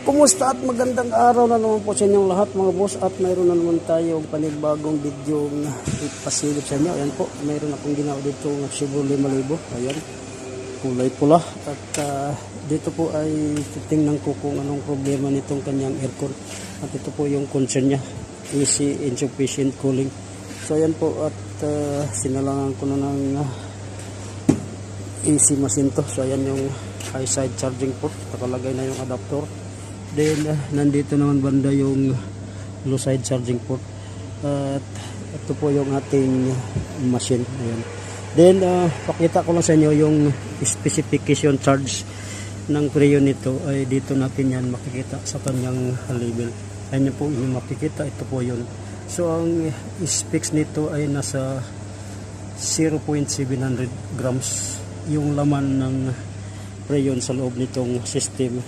Kumusta at magandang araw na naman po sa inyong lahat mga boss, at mayroon na naman tayong panibagong video na ipasilip sa inyo. Ayan po, mayroon akong ginawa dito ng Chevrolet Malibu. Ayan, kulay pula. At dito po ay titingnan ko kung anong problema nitong kanyang aircon. At ito po yung concern niya, AC insufficient cooling. So ayan po, at sinalangan ko na ng AC machine to. So ayan yung high side charging port, nakalagay na yung adapter. Then nandito naman banda yung low side charging port, at ito po yung ating machine. Ayan. Then pakita ko lang sa inyo yung specification charge ng Freon nito. Ay dito natin yan makikita sa kanyang label. Ayan po yung makikita, ito po yun. So ang specs nito ay nasa 0.700 grams yung laman ng Freon sa loob nitong system.